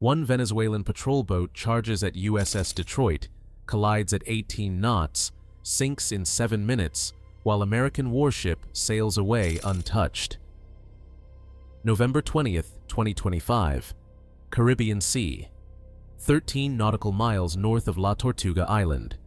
One Venezuelan patrol boat charges at USS Detroit, collides at 18 knots, sinks in 7 minutes, while American warship sails away untouched. November 20th, 2025. Caribbean Sea. 13 nautical miles north of La Tortuga Island.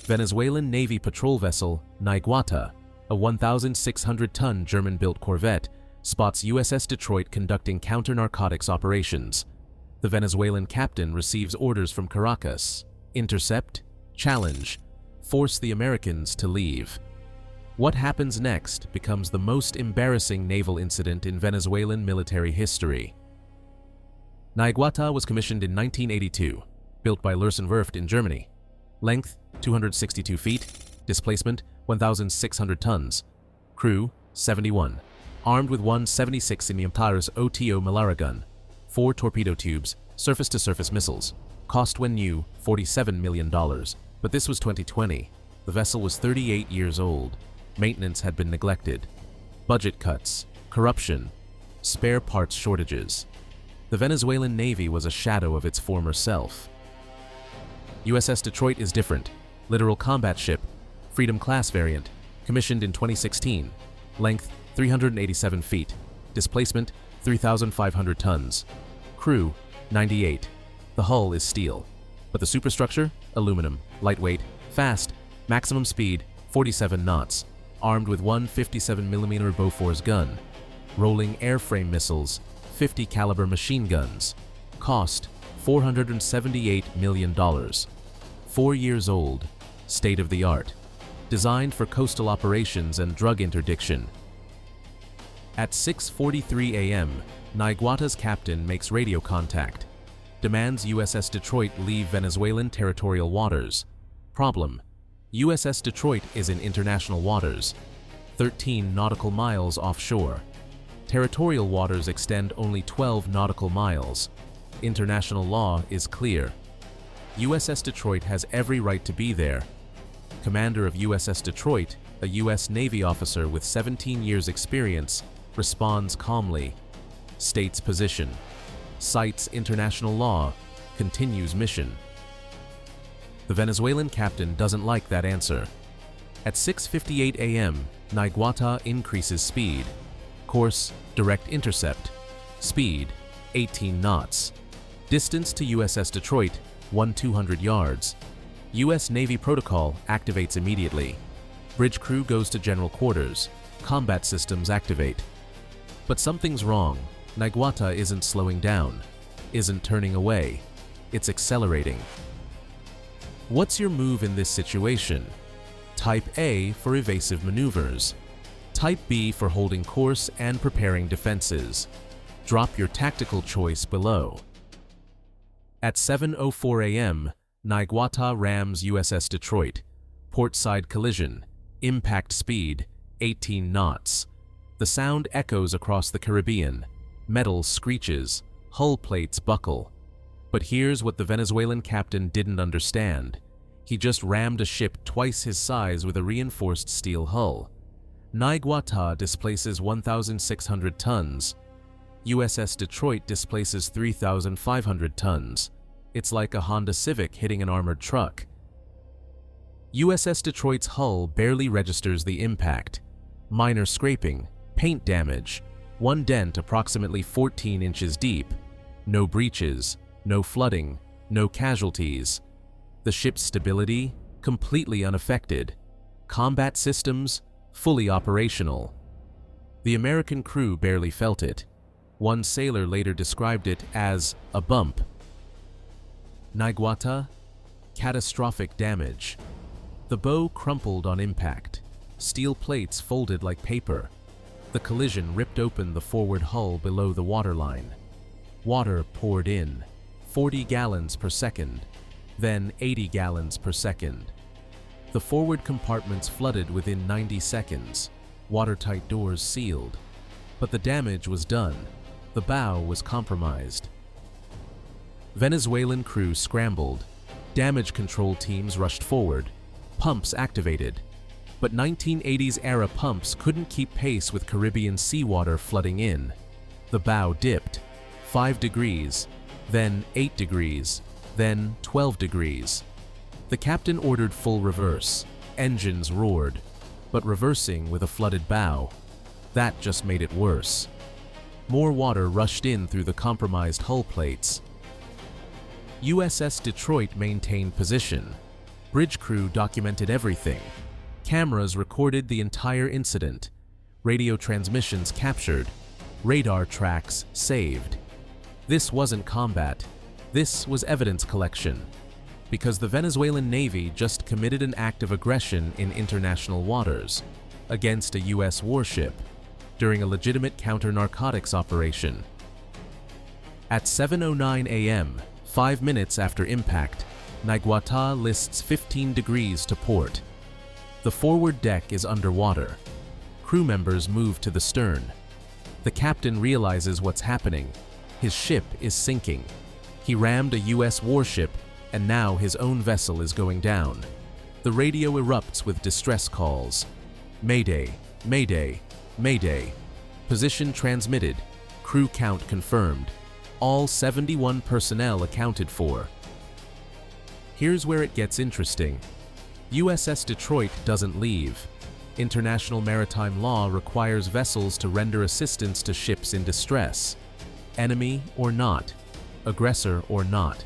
Venezuelan Navy patrol vessel Naiguatá, a 1,600-ton German-built corvette, spots USS Detroit conducting counter-narcotics operations. The Venezuelan captain receives orders from Caracas: intercept, challenge, force the Americans to leave. What happens next becomes the most embarrassing naval incident in Venezuelan military history. Naiguatá was commissioned in 1982, built by Werft in Germany. Length 262 feet, displacement 1,600 tons, crew 71, armed with one 76 mm OTO Melara gun, 4 torpedo tubes, surface-to-surface missiles. Cost when new, $47 million. But this was 2020. The vessel was 38 years old. Maintenance had been neglected. Budget cuts, corruption, spare parts shortages. The Venezuelan Navy was a shadow of its former self. USS Detroit is different. Littoral combat ship, Freedom class variant, commissioned in 2016. Length 387 feet, displacement 3,500 tons, crew 98. The hull is steel, but the superstructure aluminum, lightweight, fast, maximum speed 47 knots, armed with one 57mm Bofors gun, rolling airframe missiles, 50 caliber machine guns. Cost $478 million. 4 years old, state of the art, designed for coastal operations and drug interdiction. At 6:43 a.m., Naiguatá's captain makes radio contact, demands USS Detroit leave Venezuelan territorial waters. Problem: USS Detroit is in international waters, 13 nautical miles offshore. Territorial waters extend only 12 nautical miles. International law is clear. USS Detroit has every right to be there. Commander of USS Detroit, a U.S. Navy officer with 17 years experience, responds calmly, states position, cites international law, continues mission. The Venezuelan captain doesn't like that answer. At 6:58 a.m., Naiguatá increases speed. Course, direct intercept. Speed, 18 knots. Distance to USS Detroit, 1,200 yards. U.S. Navy protocol activates immediately. Bridge crew goes to general quarters. Combat systems activate. But something's wrong. Naiguatá isn't slowing down, isn't turning away. It's accelerating. What's your move in this situation? Type A for evasive maneuvers. Type B for holding course and preparing defenses. Drop your tactical choice below. At 7:04 a.m., Naiguatá rams USS Detroit. Port-side collision. Impact speed, 18 knots. The sound echoes across the Caribbean. Metal screeches. Hull plates buckle. But here's what the Venezuelan captain didn't understand. He just rammed a ship twice his size with a reinforced steel hull. Naiguatá displaces 1,600 tons. USS Detroit displaces 3,500 tons. It's like a Honda Civic hitting an armored truck. USS Detroit's hull barely registers the impact. Minor scraping, paint damage, one dent approximately 14 inches deep. No breaches, no flooding, no casualties. The ship's stability, completely unaffected. Combat systems, fully operational. The American crew barely felt it. One sailor later described it as a bump. Naiguatá, catastrophic damage. The bow crumpled on impact. Steel plates folded like paper. The collision ripped open the forward hull below the waterline. Water poured in, 40 gallons per second, then 80 gallons per second. The forward compartments flooded within 90 seconds, watertight doors sealed. But the damage was done. The bow was compromised. Venezuelan crew scrambled. Damage control teams rushed forward. Pumps activated. But 1980s-era pumps couldn't keep pace with Caribbean seawater flooding in. The bow dipped. 5 degrees. then 8 degrees, then 12 degrees. The captain ordered full reverse. Engines roared, but reversing with a flooded bow, that just made it worse. More water rushed in through the compromised hull plates. USS Detroit maintained position. Bridge crew documented everything. Cameras recorded the entire incident. Radio transmissions captured. Radar tracks saved. This wasn't combat. This was evidence collection. Because the Venezuelan Navy just committed an act of aggression in international waters against a U.S. warship during a legitimate counter-narcotics operation. At 7:09 a.m., 5 minutes after impact, Naiguatá lists 15 degrees to port. The forward deck is underwater. Crew members move to the stern. The captain realizes what's happening. His ship is sinking. He rammed a U.S. warship, and now his own vessel is going down. The radio erupts with distress calls. Mayday, Mayday, Mayday. Position transmitted. Crew count confirmed. All 71 personnel accounted for. Here's where it gets interesting. USS Detroit doesn't leave. International maritime law requires vessels to render assistance to ships in distress. Enemy or not, aggressor or not.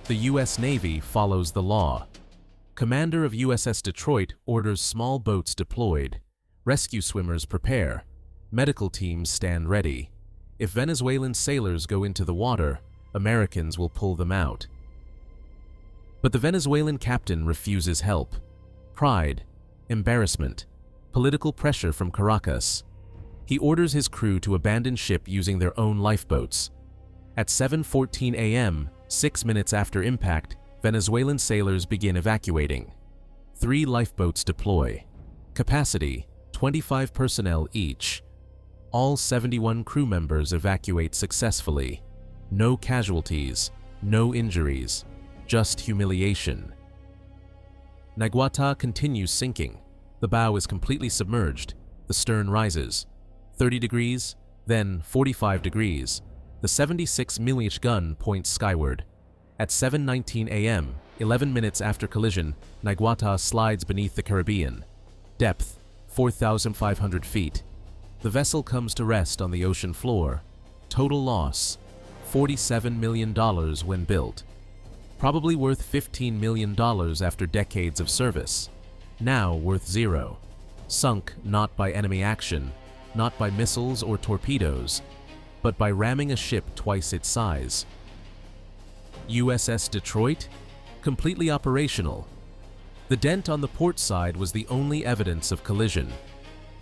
The U.S. Navy follows the law. Commander of USS Detroit orders small boats deployed. Rescue swimmers prepare. Medical teams stand ready. If Venezuelan sailors go into the water, Americans will pull them out. But the Venezuelan captain refuses help. Pride, embarrassment, political pressure from Caracas. He orders his crew to abandon ship using their own lifeboats. At 7:14 a.m., 6 minutes after impact, Venezuelan sailors begin evacuating. 3 lifeboats deploy. Capacity, 25 personnel each. All 71 crew members evacuate successfully. No casualties, no injuries, just humiliation. Naiguatá continues sinking. The bow is completely submerged. The stern rises. 30 degrees, then 45 degrees. The 76 mm gun points skyward. At 7:19 a.m., 11 minutes after collision, Naiguatá slides beneath the Caribbean. Depth, 4,500 feet. The vessel comes to rest on the ocean floor. Total loss, $47 million when built. Probably worth $15 million after decades of service. Now worth zero. Sunk not by enemy action, not by missiles or torpedoes, but by ramming a ship twice its size. USS Detroit? Completely operational. The dent on the port side was the only evidence of collision.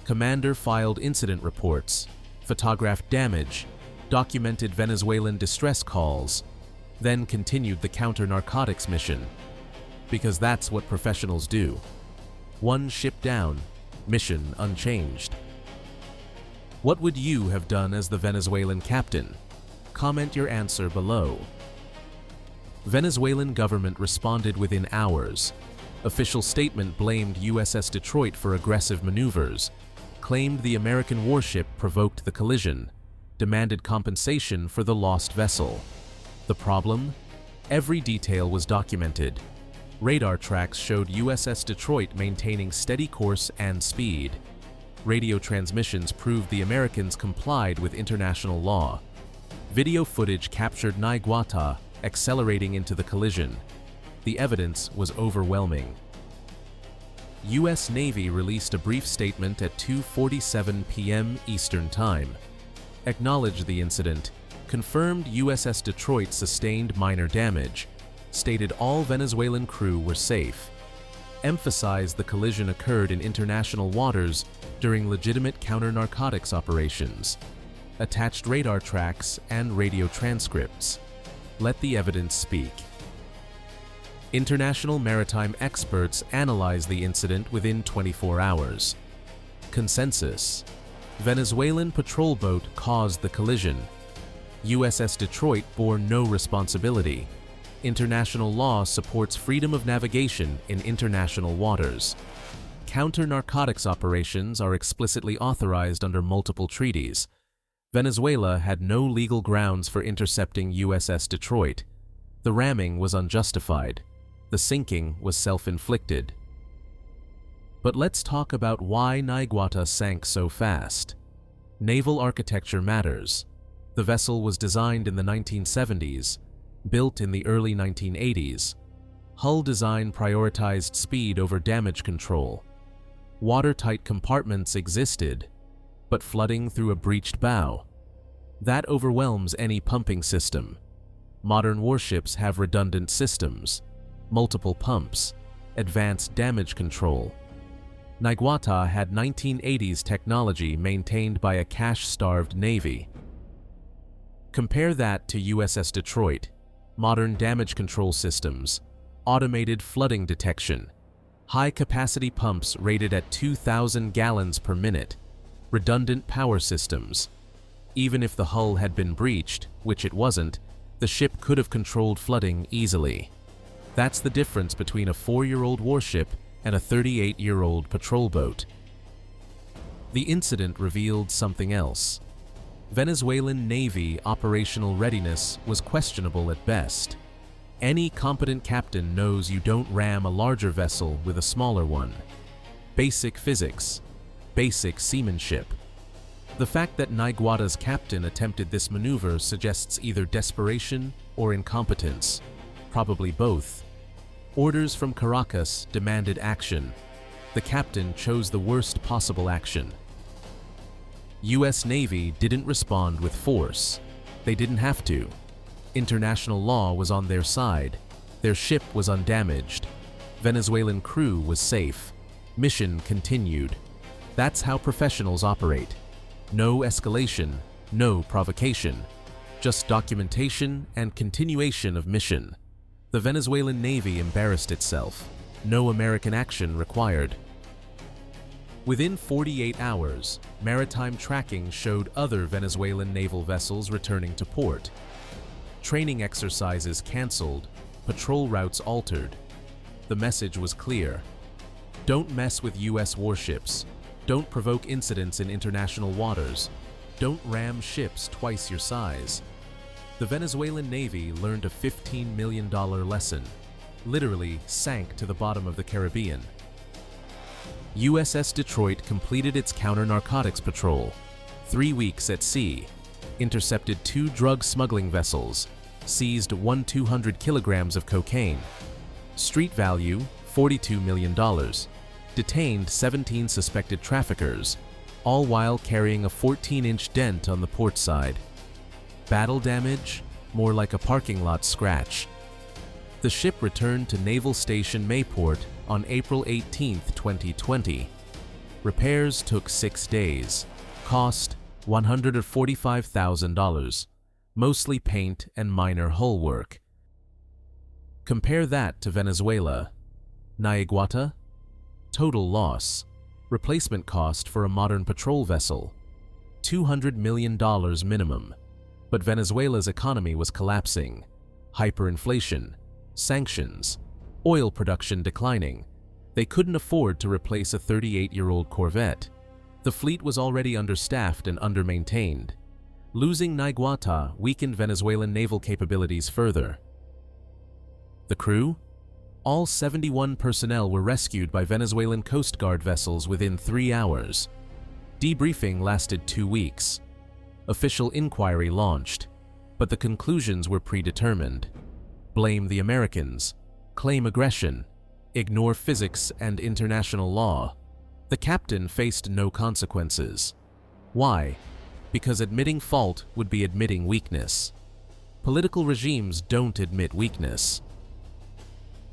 Commander filed incident reports, photographed damage, documented Venezuelan distress calls, then continued the counter-narcotics mission. Because that's what professionals do. One ship down, mission unchanged. What would you have done as the Venezuelan captain? Comment your answer below. Venezuelan government responded within hours. Official statement blamed USS Detroit for aggressive maneuvers, claimed the American warship provoked the collision, demanded compensation for the lost vessel. The problem? Every detail was documented. Radar tracks showed USS Detroit maintaining steady course and speed. Radio transmissions proved the Americans complied with international law. Video footage captured Naiguatá accelerating into the collision. The evidence was overwhelming. U.S. Navy released a brief statement at 2:47 p.m. Eastern Time. Acknowledged the incident, confirmed USS Detroit sustained minor damage, stated all Venezuelan crew were safe, emphasized the collision occurred in international waters during legitimate counter-narcotics operations, attached radar tracks and radio transcripts. Let the evidence speak. International maritime experts analyzed the incident within 24 hours. Consensus: Venezuelan patrol boat caused the collision. USS Detroit bore no responsibility. International law supports freedom of navigation in international waters. Counter-narcotics operations are explicitly authorized under multiple treaties. Venezuela had no legal grounds for intercepting USS Detroit. The ramming was unjustified. The sinking was self-inflicted. But let's talk about why Naiguatá sank so fast. Naval architecture matters. The vessel was designed in the 1970s, built in the early 1980s. Hull design prioritized speed over damage control. Watertight compartments existed, but flooding through a breached bow. That overwhelms any pumping system. Modern warships have redundant systems, multiple pumps, advanced damage control. Naiguatá had 1980s technology maintained by a cash-starved navy. Compare that to USS Detroit, modern damage control systems, automated flooding detection, high-capacity pumps rated at 2,000 gallons per minute, redundant power systems. Even if the hull had been breached, which it wasn't, the ship could have controlled flooding easily. That's the difference between a 4-year-old warship and a 38-year-old patrol boat. The incident revealed something else. Venezuelan Navy operational readiness was questionable at best. Any competent captain knows you don't ram a larger vessel with a smaller one. Basic physics, basic seamanship. The fact that Naiguatá's captain attempted this maneuver suggests either desperation or incompetence, probably both. Orders from Caracas demanded action. The captain chose the worst possible action. U.S. Navy didn't respond with force. They didn't have to. International law was on their side. Their ship was undamaged. Venezuelan crew was safe. Mission continued. That's how professionals operate. No escalation, no provocation. Just documentation and continuation of mission. The Venezuelan Navy embarrassed itself. No American action required. Within 48 hours, maritime tracking showed other Venezuelan naval vessels returning to port. Training exercises canceled, patrol routes altered. The message was clear. Don't mess with U.S. warships. Don't provoke incidents in international waters. Don't ram ships twice your size. The Venezuelan Navy learned a $15 million lesson. Literally sank to the bottom of the Caribbean. USS Detroit completed its counter-narcotics patrol. 3 weeks at sea. Intercepted 2 drug smuggling vessels. Seized 200 kilograms of cocaine. Street value, $42 million. Detained 17 suspected traffickers, all while carrying a 14-inch dent on the port side. Battle damage? More like a parking lot scratch. The ship returned to Naval Station Mayport on April 18, 2020. Repairs took 6 days. Cost $145,000. Mostly paint and minor hull work. Compare that to Venezuela. Naiguatá? Total loss. Replacement cost for a modern patrol vessel. $200 million minimum. But Venezuela's economy was collapsing. Hyperinflation, sanctions, oil production declining. They couldn't afford to replace a 38-year-old corvette. The fleet was already understaffed and undermaintained. Losing Naiguatá weakened Venezuelan naval capabilities further. The crew? All 71 personnel were rescued by Venezuelan Coast Guard vessels within 3 hours. Debriefing lasted 2 weeks. Official inquiry launched, but the conclusions were predetermined. Blame the Americans, claim aggression, ignore physics and international law. The captain faced no consequences. Why? Because admitting fault would be admitting weakness. Political regimes don't admit weakness.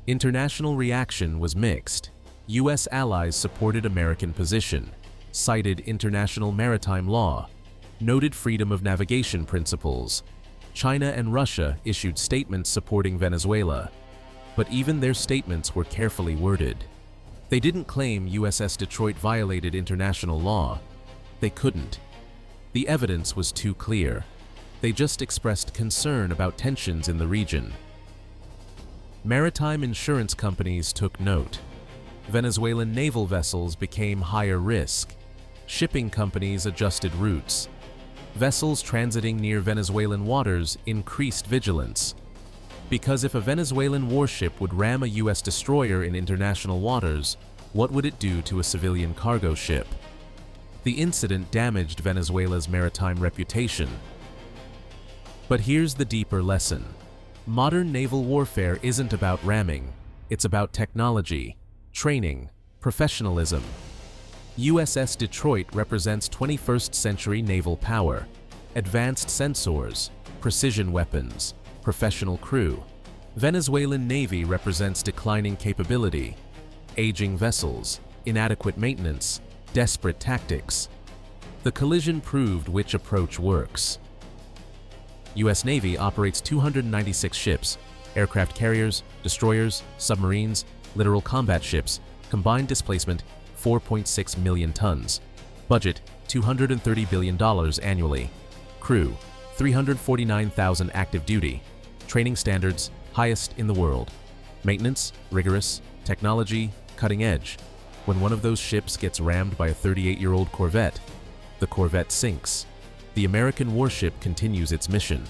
International reaction was mixed. U.S. allies supported American position, cited international maritime law, noted freedom of navigation principles. China and Russia issued statements supporting Venezuela, but even their statements were carefully worded. They didn't claim USS Detroit violated international law. They couldn't. The evidence was too clear. They just expressed concern about tensions in the region. Maritime insurance companies took note. Venezuelan naval vessels became higher risk. Shipping companies adjusted routes. Vessels transiting near Venezuelan waters increased vigilance. Because if a Venezuelan warship would ram a US destroyer in international waters, what would it do to a civilian cargo ship? The incident damaged Venezuela's maritime reputation. But here's the deeper lesson. Modern naval warfare isn't about ramming, it's about technology, training, professionalism. USS Detroit represents 21st century naval power, advanced sensors, precision weapons, professional crew. Venezuelan Navy represents declining capability, aging vessels, inadequate maintenance, desperate tactics. The collision proved which approach works. U.S. Navy operates 296 ships, aircraft carriers, destroyers, submarines, littoral combat ships, combined displacement 4.6 million tons. Budget $230 billion annually. Crew 349,000 active duty. Training standards highest in the world. Maintenance rigorous. Technology cutting edge. When one of those ships gets rammed by a 38-year-old corvette, the corvette sinks. The American warship continues its mission.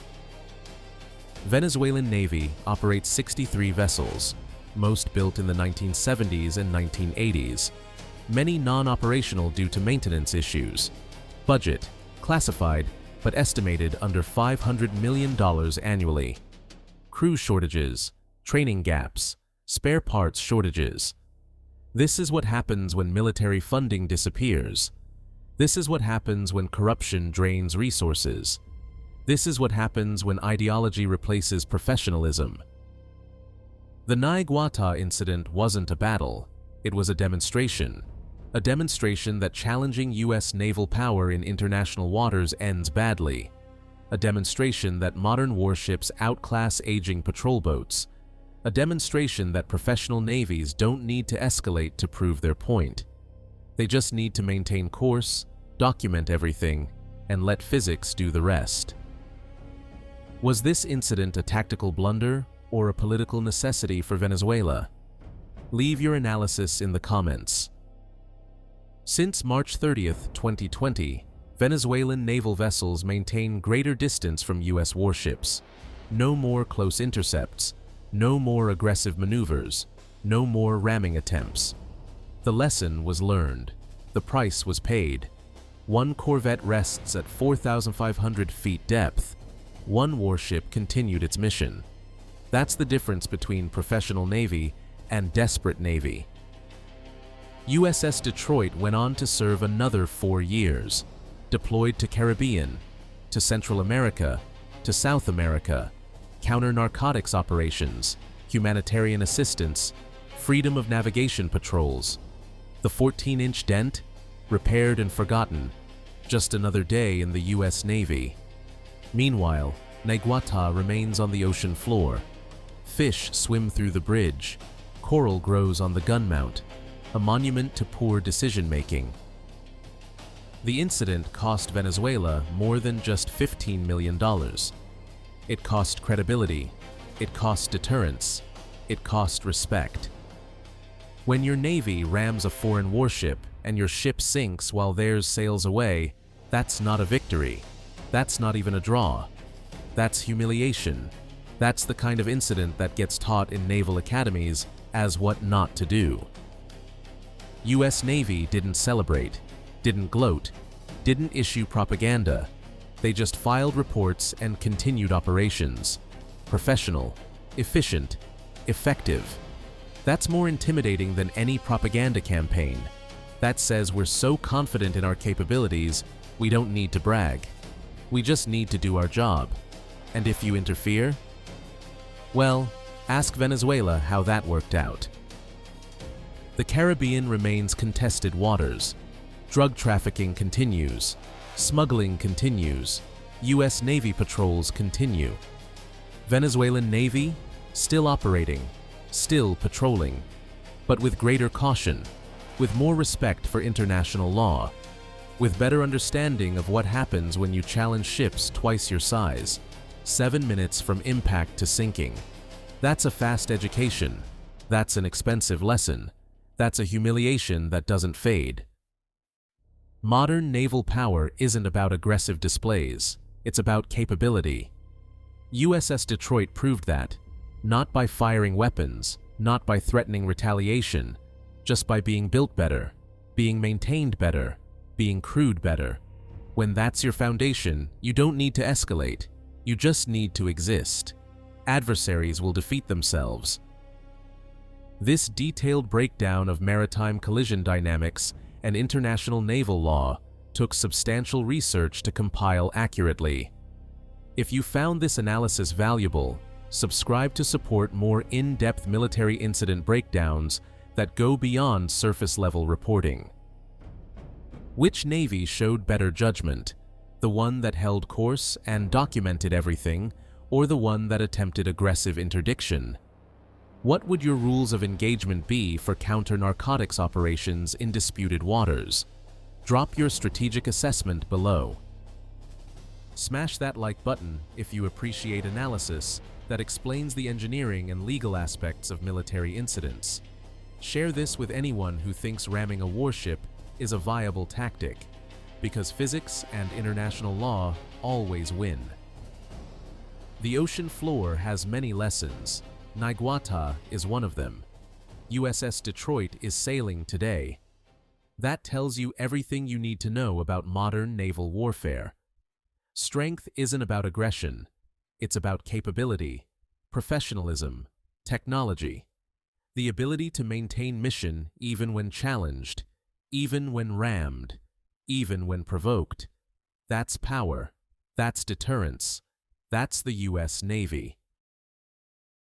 Venezuelan Navy operates 63 vessels, most built in the 1970s and 1980s. Many non-operational due to maintenance issues. Budget, classified, but estimated under $500 million annually. Crew shortages, training gaps, spare parts shortages. This is what happens when military funding disappears. This is what happens when corruption drains resources. This is what happens when ideology replaces professionalism. The Naiguatá incident wasn't a battle, it was a demonstration that challenging U.S. naval power in international waters ends badly, a demonstration that modern warships outclass aging patrol boats, a demonstration that professional navies don't need to escalate to prove their point. They just need to maintain course, document everything, and let physics do the rest. Was this incident a tactical blunder or a political necessity for Venezuela? Leave your analysis in the comments. Since March 30th, 2020, Venezuelan naval vessels maintain greater distance from U.S. warships. No more close intercepts, no more aggressive maneuvers, no more ramming attempts. The lesson was learned. The price was paid. One corvette rests at 4,500 feet depth. One warship continued its mission. That's the difference between professional Navy and desperate Navy. USS Detroit went on to serve another 4 years, deployed to Caribbean, to Central America, to South America, counter-narcotics operations, humanitarian assistance, freedom of navigation patrols. The 14-inch dent? Repaired and forgotten. Just another day in the U.S. Navy. Meanwhile, Naiguatá remains on the ocean floor. Fish swim through the bridge. Coral grows on the gun mount, a monument to poor decision-making. The incident cost Venezuela more than just $15 million. It cost credibility. It cost deterrence. It cost respect. When your Navy rams a foreign warship and your ship sinks while theirs sails away, that's not a victory. That's not even a draw. That's humiliation. That's the kind of incident that gets taught in naval academies as what not to do. U.S. Navy didn't celebrate, didn't gloat, didn't issue propaganda. They just filed reports and continued operations. Professional, efficient, effective. That's more intimidating than any propaganda campaign. That says we're so confident in our capabilities, we don't need to brag. We just need to do our job. And if you interfere? Well, ask Venezuela how that worked out. The Caribbean remains contested waters. Drug trafficking continues. Smuggling continues. U.S. Navy patrols continue. Venezuelan Navy? Still operating. Still patrolling. But with greater caution. With more respect for international law. With better understanding of what happens when you challenge ships twice your size. 7 minutes from impact to sinking. That's a fast education. That's an expensive lesson. That's a humiliation that doesn't fade. Modern naval power isn't about aggressive displays, it's about capability. USS Detroit proved that, not by firing weapons, not by threatening retaliation, just by being built better, being maintained better, being crewed better. When that's your foundation, you don't need to escalate, you just need to exist. Adversaries will defeat themselves. This detailed breakdown of maritime collision dynamics and international naval law took substantial research to compile accurately. If you found this analysis valuable, subscribe to support more in-depth military incident breakdowns that go beyond surface-level reporting. Which navy showed better judgment? The one that held course and documented everything, or the one that attempted aggressive interdiction? What would your rules of engagement be for counter-narcotics operations in disputed waters? Drop your strategic assessment below. Smash that like button if you appreciate analysis that explains the engineering and legal aspects of military incidents. Share this with anyone who thinks ramming a warship is a viable tactic, because physics and international law always win. The ocean floor has many lessons. Naiguatá is one of them. USS Detroit is sailing today. That tells you everything you need to know about modern naval warfare. Strength isn't about aggression. It's about capability, professionalism, technology. The ability to maintain mission even when challenged, even when rammed, even when provoked. That's power. That's deterrence. That's the U.S. Navy.